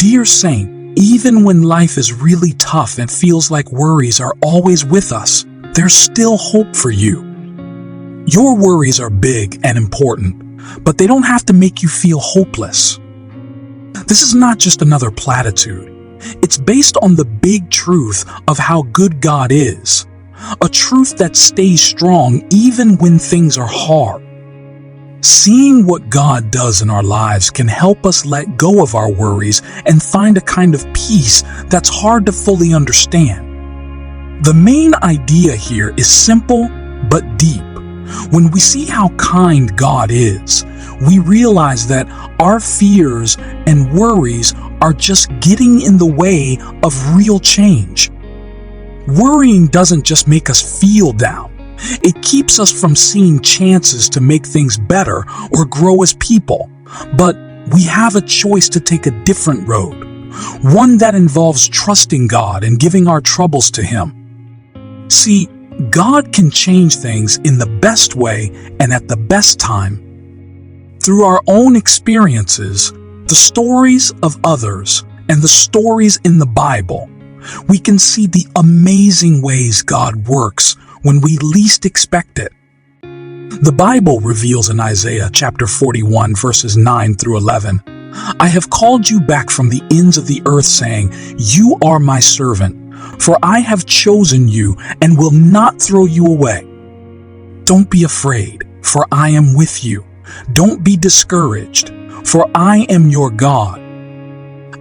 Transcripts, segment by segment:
Dear Saint, even when life is really tough and feels like worries are always with us, there's still hope for you. Your worries are big and important, but they don't have to make you feel hopeless. This is not just another platitude. It's based on the big truth of how good God is, a truth that stays strong even when things are hard. Seeing what God does in our lives can help us let go of our worries and find a kind of peace that's hard to fully understand. The main idea here is simple but deep. When we see how kind God is, we realize that our fears and worries are just getting in the way of real change. Worrying doesn't just make us feel down. It keeps us from seeing chances to make things better or grow as people. But we have a choice to take a different road, one that involves trusting God and giving our troubles to Him. See, God can change things in the best way and at the best time. Through our own experiences, the stories of others, and the stories in the Bible, we can see the amazing ways God works when we least expect it. The Bible reveals in Isaiah chapter 41 verses 9 through 11, "I have called you back from the ends of the earth, saying, 'You are my servant, for I have chosen you and will not throw you away.' Don't be afraid, for I am with you. Don't be discouraged, for I am your God.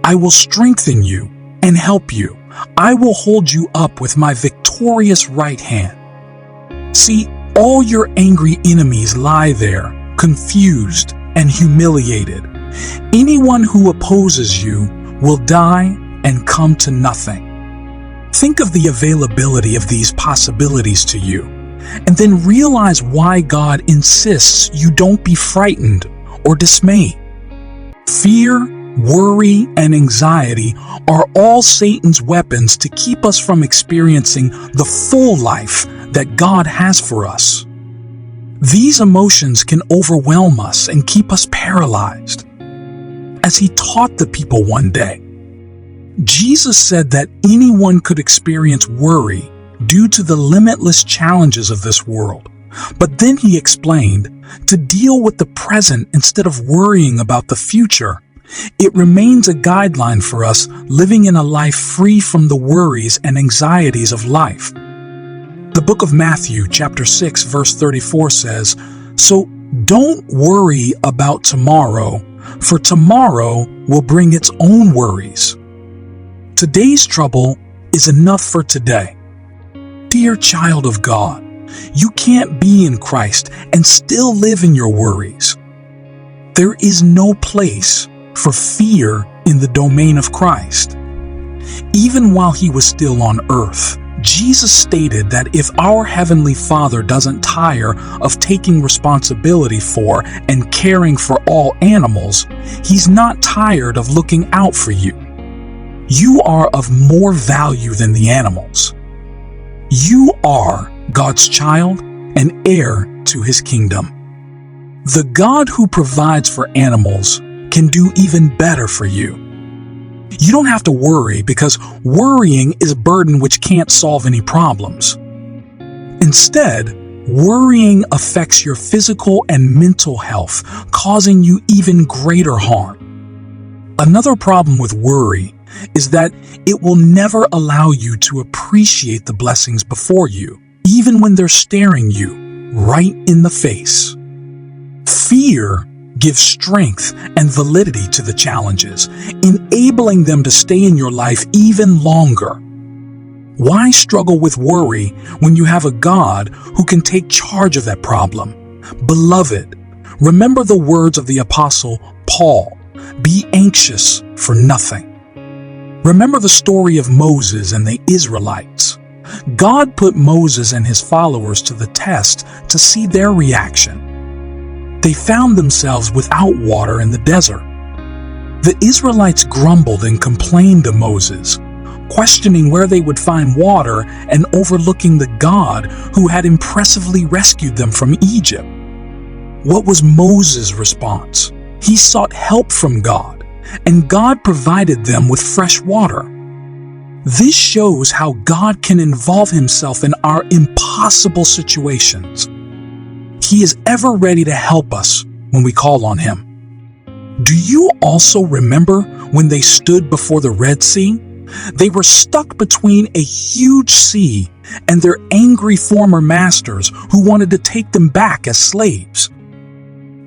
I will strengthen you and help you. I will hold you up with my victorious right hand." See, all your angry enemies lie there, confused and humiliated. Anyone who opposes you will die and come to nothing. Think of the availability of these possibilities to you, and then realize why God insists you don't be frightened or dismayed. Fear, worry, and anxiety are all Satan's weapons to keep us from experiencing the full life that God has for us. These emotions can overwhelm us and keep us paralyzed. As He taught the people one day, Jesus said that anyone could experience worry due to the limitless challenges of this world. But then He explained, to deal with the present instead of worrying about the future, it remains a guideline for us living in a life free from the worries and anxieties of life. The book of Matthew, chapter 6, verse 34 says, "So don't worry about tomorrow, for tomorrow will bring its own worries." Today's trouble is enough for today. Dear child of God, you can't be in Christ and still live in your worries. There is no place for fear in the domain of Christ. Even while He was still on earth, Jesus stated that if our Heavenly Father doesn't tire of taking responsibility for and caring for all animals, He's not tired of looking out for you. You are of more value than the animals. You are God's child and heir to His kingdom. The God who provides for animals can do even better for you. You don't have to worry, because worrying is a burden which can't solve any problems. Instead, worrying affects your physical and mental health, causing you even greater harm. Another problem with worry is that it will never allow you to appreciate the blessings before you, even when they're staring you right in the face. Fear gives strength and validity to the challenges, enabling them to stay in your life even longer. Why struggle with worry when you have a God who can take charge of that problem? Beloved, remember the words of the Apostle Paul, "Be anxious for nothing." Remember the story of Moses and the Israelites. God put Moses and his followers to the test to see their reaction. They found themselves without water in the desert. The Israelites grumbled and complained to Moses, questioning where they would find water and overlooking the God who had impressively rescued them from Egypt. What was Moses' response? He sought help from God. and God provided them with fresh water. This shows how God can involve himself in our impossible situations. He is ever ready to help us when we call on him. Do you also remember when they stood before the Red Sea? They were stuck between a huge sea and their angry former masters who wanted to take them back as slaves.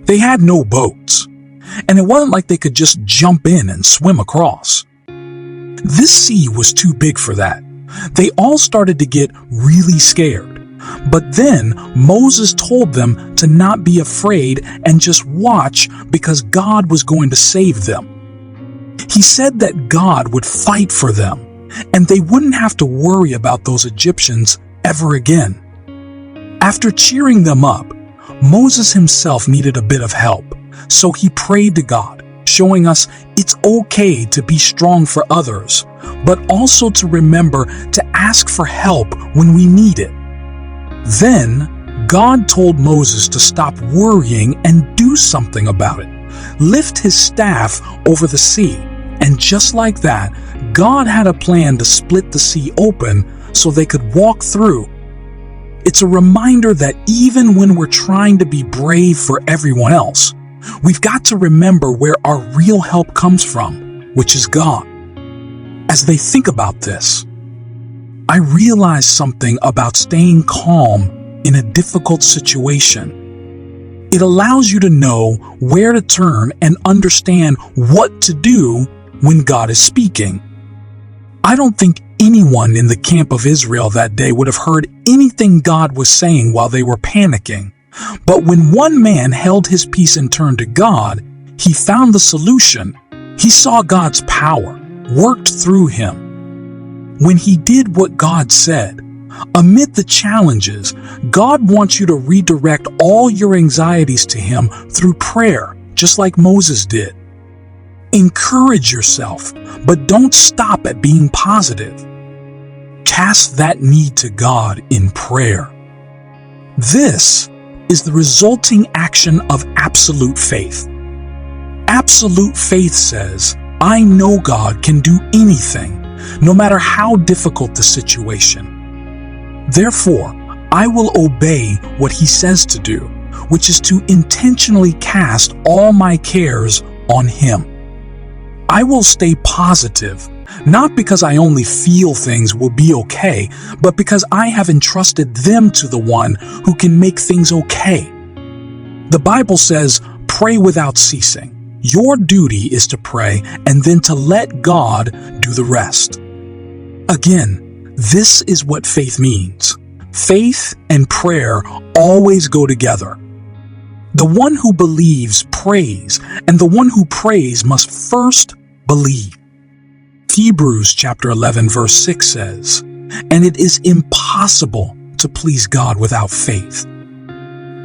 They had no boats, and it wasn't like they could just jump in and swim across. This sea was too big for that. They all started to get really scared. But then Moses told them to not be afraid and just watch because God was going to save them. He said that God would fight for them and they wouldn't have to worry about those Egyptians ever again. After cheering them up, Moses himself needed a bit of help, so he prayed to God, showing us it's okay to be strong for others, but also to remember to ask for help when we need it. Then, God told Moses to stop worrying and do something about it. Lift his staff over the sea, and just like that, God had a plan to split the sea open so they could walk through. It's a reminder that even when we're trying to be brave for everyone else, we've got to remember where our real help comes from, which is God. As they think about this, I realized something about staying calm in a difficult situation. It allows you to know where to turn and understand what to do when God is speaking. I don't think anyone in the camp of Israel that day would have heard anything God was saying while they were panicking. But when one man held his peace and turned to God, he found the solution. He saw God's power worked through him. When he did what God said, amid the challenges, God wants you to redirect all your anxieties to him through prayer, just like Moses did. Encourage yourself, but don't stop at being positive. Cast that need to God in prayer. This is the resulting action of absolute faith. Absolute faith says, I know God can do anything, no matter how difficult the situation. Therefore, I will obey what he says to do, which is to intentionally cast all my cares on him. I will stay positive, not because I only feel things will be okay, but because I have entrusted them to the one who can make things okay. The Bible says, pray without ceasing. Your duty is to pray and then to let God do the rest. Again, this is what faith means. Faith and prayer always go together. The one who believes prays, and the one who prays must first believe. Hebrews chapter 11 verse 6 says, and it is impossible to please God without faith.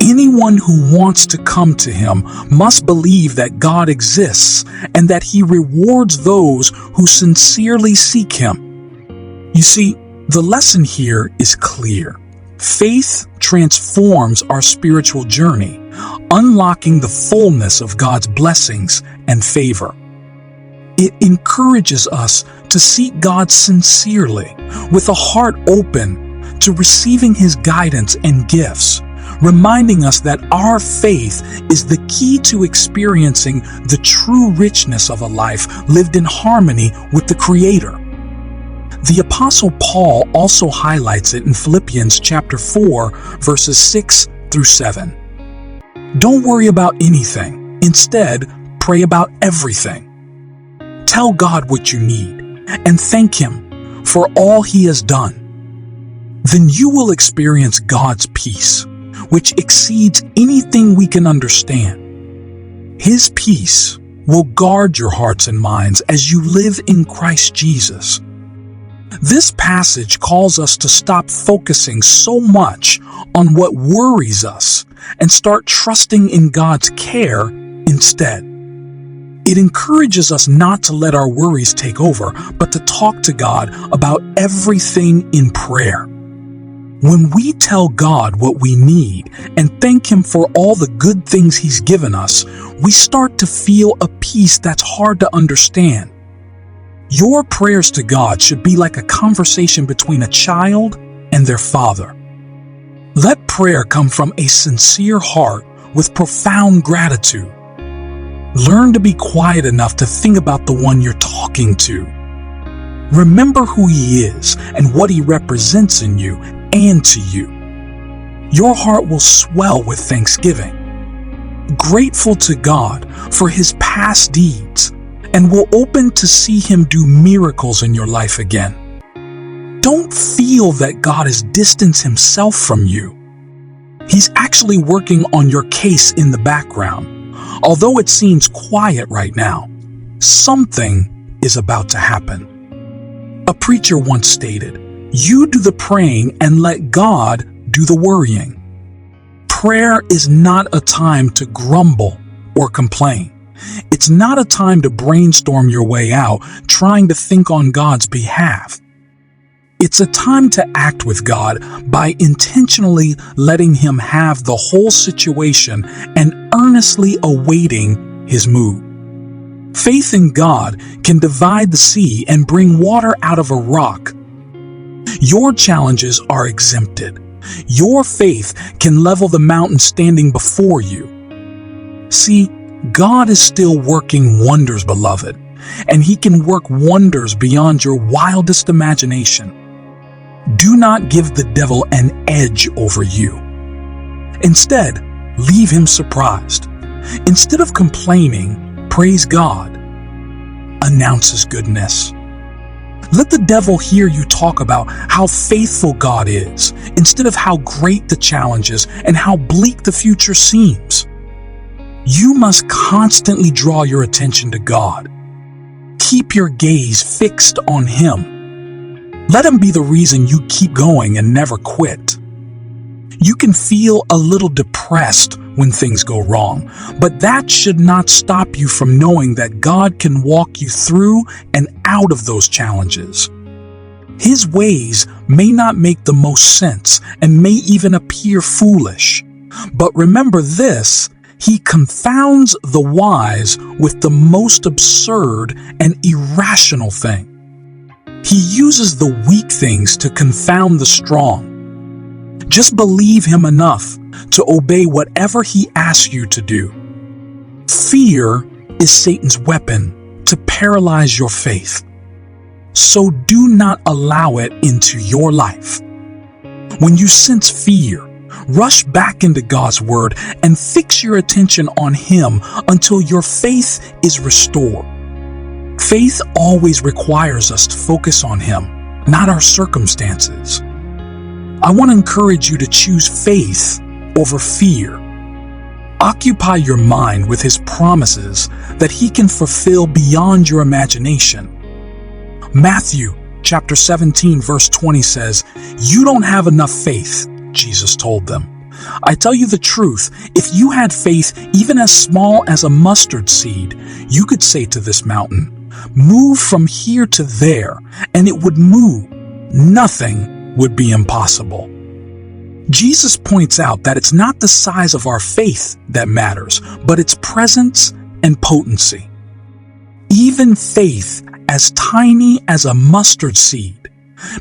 Anyone who wants to come to him must believe that God exists and that he rewards those who sincerely seek him. You see, the lesson here is clear. Faith transforms our spiritual journey, unlocking the fullness of God's blessings and favor. It encourages us to seek God sincerely, with a heart open to receiving his guidance and gifts, reminding us that our faith is the key to experiencing the true richness of a life lived in harmony with the Creator. The Apostle Paul also highlights it in Philippians chapter 4, verses 6 through 7. Don't worry about anything. Instead, pray about everything. Tell God what you need and thank him for all he has done. Then you will experience God's peace, which exceeds anything we can understand. His peace will guard your hearts and minds as you live in Christ Jesus. This passage calls us to stop focusing so much on what worries us and start trusting in God's care instead. It encourages us not to let our worries take over, but to talk to God about everything in prayer. When we tell God what we need and thank Him for all the good things He's given us, we start to feel a peace that's hard to understand. Your prayers to God should be like a conversation between a child and their father. Let prayer come from a sincere heart with profound gratitude. Learn to be quiet enough to think about the one you're talking to. Remember who He is and what He represents in you and to you. Your heart will swell with thanksgiving, grateful to God for His past deeds, and will open to see Him do miracles in your life again. Don't feel that God has distanced Himself from you. He's actually working on your case in the background. Although it seems quiet right now, something is about to happen. A preacher once stated, "You do the praying and let God do the worrying." Prayer is not a time to grumble or complain. It's not a time to brainstorm your way out, trying to think on God's behalf. It's a time to act with God by intentionally letting Him have the whole situation and earnestly awaiting His move. Faith in God can divide the sea and bring water out of a rock. Your challenges are exempted. Your faith can level the mountain standing before you. See, God is still working wonders, beloved, and He can work wonders beyond your wildest imagination. Do not give the devil an edge over you. Instead, leave him surprised. Instead of complaining, praise God. Announce His goodness. Let the devil hear you talk about how faithful God is, instead of how great the challenge is and how bleak the future seems. You must constantly draw your attention to God. Keep your gaze fixed on Him. Let Him be the reason you keep going and never quit. You can feel a little depressed when things go wrong, but that should not stop you from knowing that God can walk you through and out of those challenges. His ways may not make the most sense and may even appear foolish. But remember this, He confounds the wise with the most absurd and irrational thing. He uses the weak things to confound the strong. Just believe Him enough to obey whatever He asks you to do. Fear is Satan's weapon to paralyze your faith. So do not allow it into your life. When you sense fear, rush back into God's Word and fix your attention on Him until your faith is restored. Faith always requires us to focus on Him, not our circumstances. I want to encourage you to choose faith over fear. Occupy your mind with His promises that He can fulfill beyond your imagination. Matthew chapter 17 verse 20 says, "You don't have enough faith," Jesus told them. "I tell you the truth, if you had faith even as small as a mustard seed, you could say to this mountain, 'Move from here to there,' and it would move. Nothing would be impossible." Jesus points out that it's not the size of our faith that matters, but its presence and potency. Even faith as tiny as a mustard seed,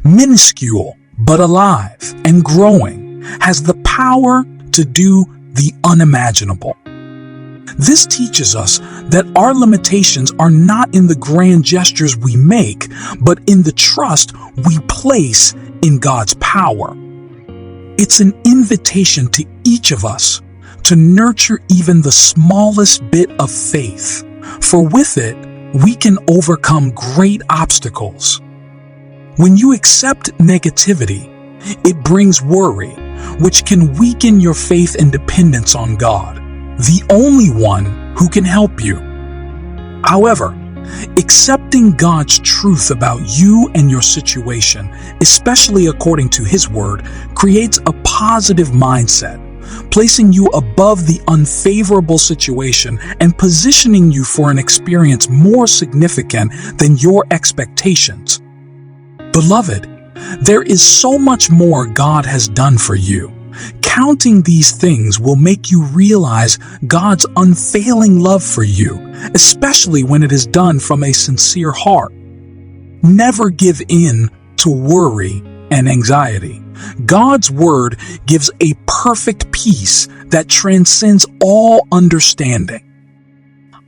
minuscule but alive and growing, has the power to do the unimaginable. This teaches us that our limitations are not in the grand gestures we make, but in the trust we place in God's power. It's an invitation to each of us to nurture even the smallest bit of faith, for with it, we can overcome great obstacles. When you accept negativity, it brings worry, which can weaken your faith and dependence on God, the only one who can help you. However, accepting God's truth about you and your situation, especially according to His Word, creates a positive mindset, placing you above the unfavorable situation and positioning you for an experience more significant than your expectations. Beloved, There is so much more God has done for you. Counting these things will make you realize God's unfailing love for you, especially when it is done from a sincere heart. Never give in to worry and anxiety. God's word gives a perfect peace that transcends all understanding.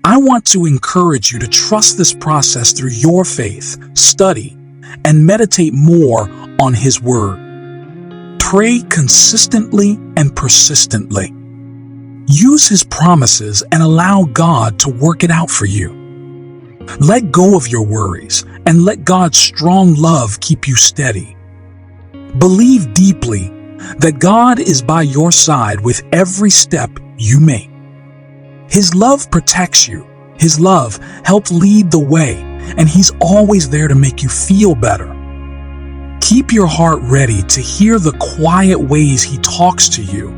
I want to encourage you to trust this process through your faith, study, and meditate more on His word. Pray consistently and persistently. Use His promises and allow God to work it out for you. Let go of your worries and let God's strong love keep you steady. Believe deeply that God is by your side with every step you make. His love protects you. His love helps lead the way, and He's always there to make you feel better. Keep your heart ready to hear the quiet ways He talks to you,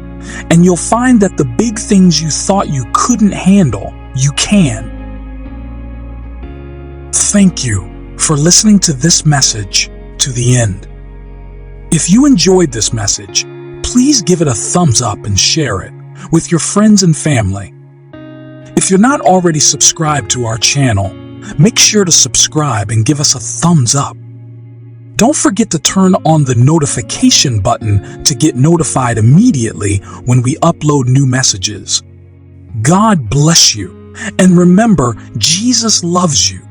and you'll find that the big things you thought you couldn't handle, you can. Thank you for listening to this message to the end. If you enjoyed this message, please give it a thumbs up and share it with your friends and family. If you're not already subscribed to our channel, make sure to subscribe and give us a thumbs up. Don't forget to turn on the notification button to get notified immediately when we upload new messages. God bless you, and remember, Jesus loves you.